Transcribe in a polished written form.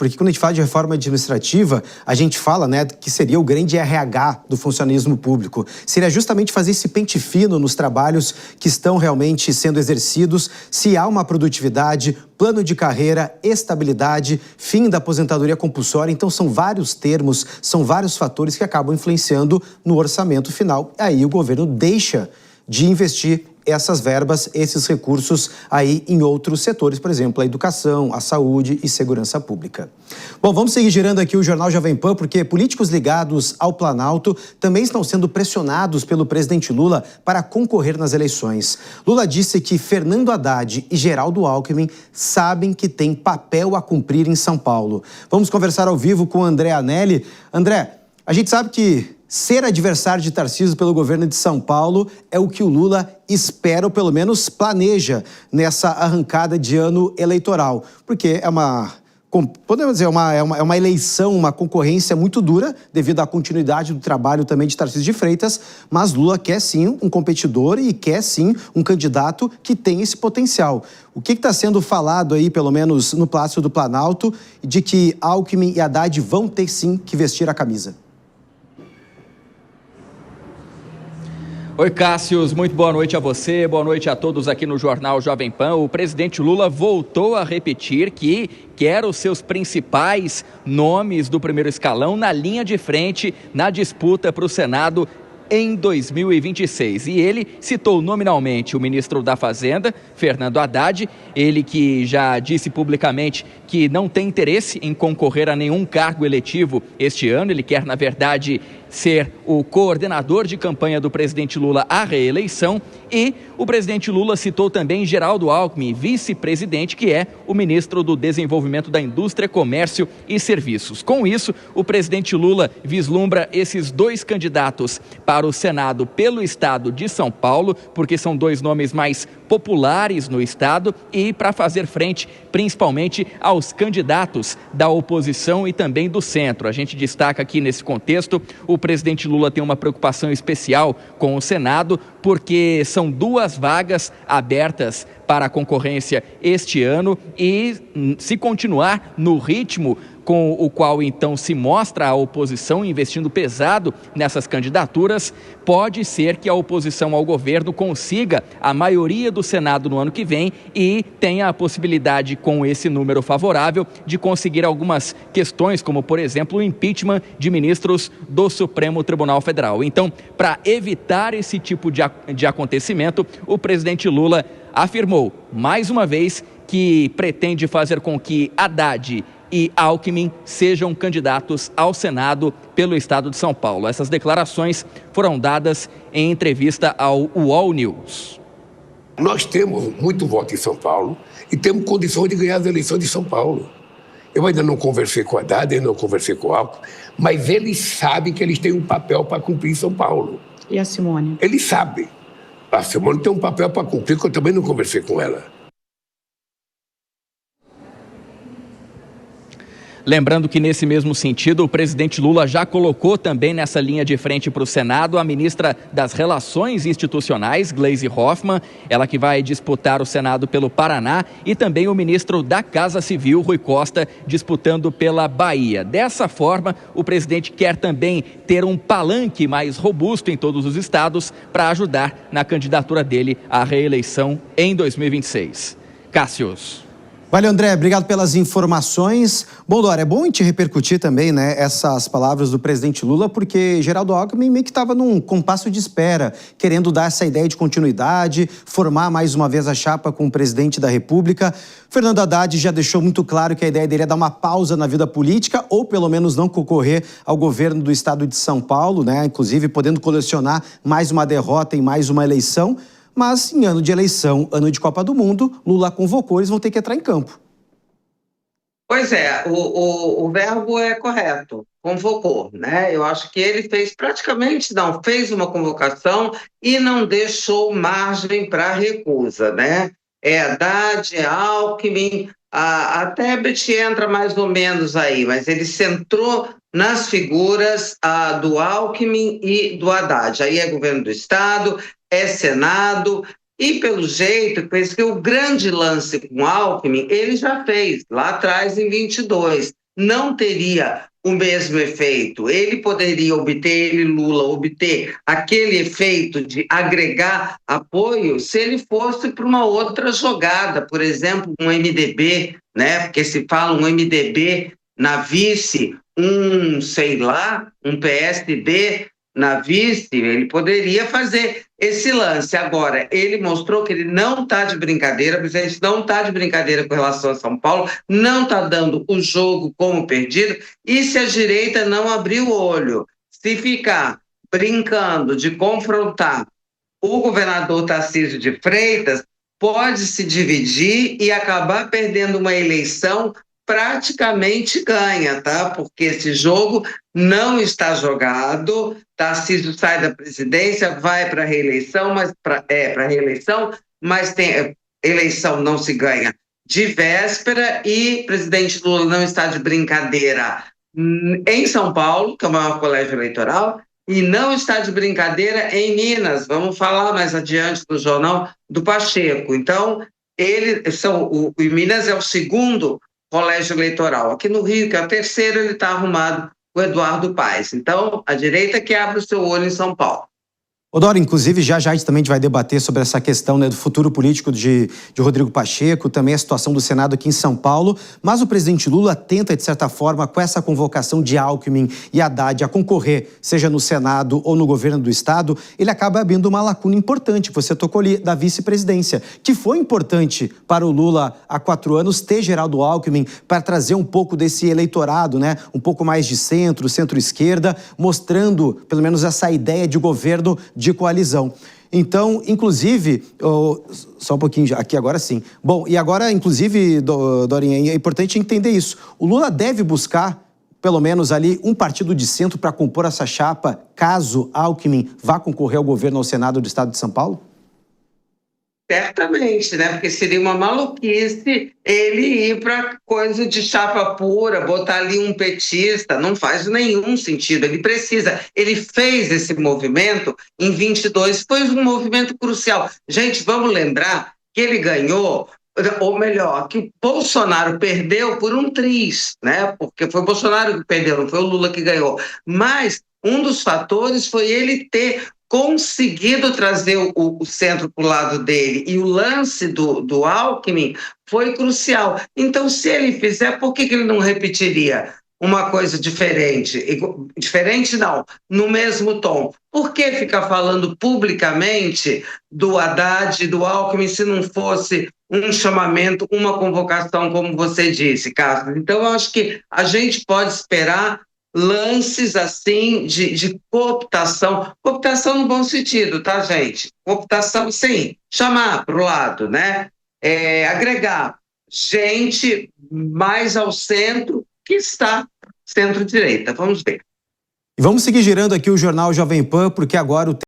porque quando a gente fala de reforma administrativa, a gente fala, né, que seria o grande RH do funcionalismo público. Seria justamente fazer esse pente fino nos trabalhos que estão realmente sendo exercidos, se há uma produtividade, plano de carreira, estabilidade, fim da aposentadoria compulsória. Então são vários termos, são vários fatores que acabam influenciando no orçamento final. Aí o governo deixa de investir essas verbas, esses recursos aí em outros setores, por exemplo, a educação, a saúde e segurança pública. Bom, vamos seguir girando aqui o Jornal Jovem Pan, porque políticos ligados ao Planalto também estão sendo pressionados pelo presidente Lula para concorrer nas eleições. Lula disse que Fernando Haddad e Geraldo Alckmin sabem que tem papel a cumprir em São Paulo. Vamos conversar ao vivo com André Anelli. André, a gente sabe que ser adversário de Tarcísio pelo governo de São Paulo é o que o Lula espera, ou pelo menos planeja, nessa arrancada de ano eleitoral. Porque é podemos dizer, é uma eleição, uma concorrência muito dura, devido à continuidade do trabalho também de Tarcísio de Freitas, mas Lula quer sim um competidor e quer sim um candidato que tem esse potencial. O que está sendo falado aí, pelo menos no Palácio do Planalto, de que Alckmin e Haddad vão ter sim que vestir a camisa? Oi, Cássius, muito boa noite a você, boa noite a todos aqui no Jornal Jovem Pan. O presidente Lula voltou a repetir que quer os seus principais nomes do primeiro escalão na linha de frente na disputa para o Senado em 2026. E ele citou nominalmente o ministro da Fazenda, Fernando Haddad, ele que já disse publicamente que não tem interesse em concorrer a nenhum cargo eletivo este ano. Ele quer, na verdade, ser o coordenador de campanha do presidente Lula à reeleição. E o presidente Lula citou também Geraldo Alckmin, vice-presidente, que é o ministro do Desenvolvimento da Indústria, Comércio e Serviços. Com isso, o presidente Lula vislumbra esses dois candidatos para o Senado pelo estado de São Paulo, porque são dois nomes mais populares no estado, e para fazer frente principalmente aos candidatos da oposição e também do centro. A gente destaca aqui nesse contexto, o presidente Lula tem uma preocupação especial com o Senado, porque são duas vagas abertas para a concorrência este ano e, se continuar no ritmo com o qual então se mostra a oposição investindo pesado nessas candidaturas, pode ser que a oposição ao governo consiga a maioria do Senado no ano que vem e tenha a possibilidade, com esse número favorável, de conseguir algumas questões, como por exemplo o impeachment de ministros do Supremo Tribunal Federal. Então, para evitar esse tipo de acontecimento, o presidente Lula afirmou mais uma vez que pretende fazer com que Haddad e Alckmin sejam candidatos ao Senado pelo estado de São Paulo. Essas declarações foram dadas em entrevista ao UOL News. Nós temos muito voto em São Paulo e temos condições de ganhar as eleições de São Paulo. Eu ainda não conversei com a Haddad, ainda não conversei com o Alckmin, mas eles sabem que eles têm um papel para cumprir em São Paulo. E a Simone? Eles sabem. A Simone tem um papel para cumprir, que eu também não conversei com ela. Lembrando que, nesse mesmo sentido, o presidente Lula já colocou também nessa linha de frente para o Senado a ministra das Relações Institucionais, Gleisi Hoffmann, ela que vai disputar o Senado pelo Paraná, e também o ministro da Casa Civil, Rui Costa, disputando pela Bahia. Dessa forma, o presidente quer também ter um palanque mais robusto em todos os estados para ajudar na candidatura dele à reeleição em 2026. Cássius. Valeu, André. Obrigado pelas informações. Bom, Dora, é bom a gente repercutir também, né, essas palavras do presidente Lula, porque Geraldo Alckmin meio que estava num compasso de espera, querendo dar essa ideia de continuidade, formar mais uma vez a chapa com o presidente da República. Fernando Haddad já deixou muito claro que a ideia dele é dar uma pausa na vida política, ou pelo menos não concorrer ao governo do estado de São Paulo, né, inclusive podendo colecionar mais uma derrota em mais uma eleição. Mas, em ano de eleição, ano de Copa do Mundo, Lula convocou, eles vão ter que entrar em campo. Pois é, o verbo é correto, convocou, né? Eu acho que ele fez uma convocação e não deixou margem para recusa, né? Haddad, Alckmin, a Tebet entra mais ou menos aí, mas ele centrou nas figuras do Alckmin e do Haddad. Aí é governo do estado, é Senado, e pelo jeito, penso que o grande lance com o Alckmin, ele já fez lá atrás em 22. não teria o mesmo efeito. Ele poderia obter, Lula, obter aquele efeito de agregar apoio se ele fosse para uma outra jogada, por exemplo, um MDB, né? Porque se fala um MDB na vice, sei lá, um PSD na vice, ele poderia fazer esse lance. Agora, ele mostrou que ele não está de brincadeira, o presidente não está de brincadeira com relação a São Paulo, não está dando o jogo como perdido, e se a direita não abrir o olho, se ficar brincando de confrontar o governador Tarcísio de Freitas, pode se dividir e acabar perdendo uma eleição praticamente ganha, tá? Porque esse jogo não está jogado. Tarcísio sai da presidência, vai para a reeleição, mas eleição não se ganha de véspera e presidente Lula não está de brincadeira em São Paulo, que é o maior colégio eleitoral, e não está de brincadeira em Minas. Vamos falar mais adiante no jornal do Pacheco. Então, o Minas é o segundo colégio eleitoral. Aqui no Rio, que é o terceiro, ele está arrumado com o Eduardo Paes. Então, a direita que abre o seu olho em São Paulo. Dora, inclusive, já a gente também vai debater sobre essa questão, né, do futuro político de Rodrigo Pacheco, também a situação do Senado aqui em São Paulo, mas o presidente Lula tenta, de certa forma, com essa convocação de Alckmin e Haddad a concorrer, seja no Senado ou no governo do Estado, ele acaba abrindo uma lacuna importante, você tocou ali, da vice-presidência, que foi importante para o Lula há 4 anos ter Geraldo Alckmin para trazer um pouco desse eleitorado, né, um pouco mais de centro, centro-esquerda, mostrando, pelo menos, essa ideia de governo de coalizão. Então, inclusive, só um pouquinho aqui agora sim. Bom, e agora, inclusive, Dorinha, é importante entender isso. O Lula deve buscar, pelo menos ali, um partido de centro para compor essa chapa, caso Alckmin vá concorrer ao governo ao Senado do Estado de São Paulo? Certamente, né? Porque seria uma maluquice ele ir para coisa de chapa pura, botar ali um petista, não faz nenhum sentido. Ele fez esse movimento em 22, foi um movimento crucial. Gente, vamos lembrar que ele ganhou, ou melhor, que o Bolsonaro perdeu por um triz, né? Porque foi o Bolsonaro que perdeu, não foi o Lula que ganhou. Mas um dos fatores foi ele ter conseguido trazer o centro para o lado dele, e o lance do Alckmin foi crucial. Então, se ele fizer, por que ele não repetiria uma coisa diferente? Diferente não, no mesmo tom. Por que ficar falando publicamente do Haddad e do Alckmin se não fosse um chamamento, uma convocação, como você disse, Cássio? Então, eu acho que a gente pode esperar lances assim de cooptação no bom sentido, tá, gente? Cooptação, sim, chamar para o lado, né? Agregar gente mais ao centro que está centro-direita. Vamos ver. E vamos seguir girando aqui o Jornal Jovem Pan, porque agora o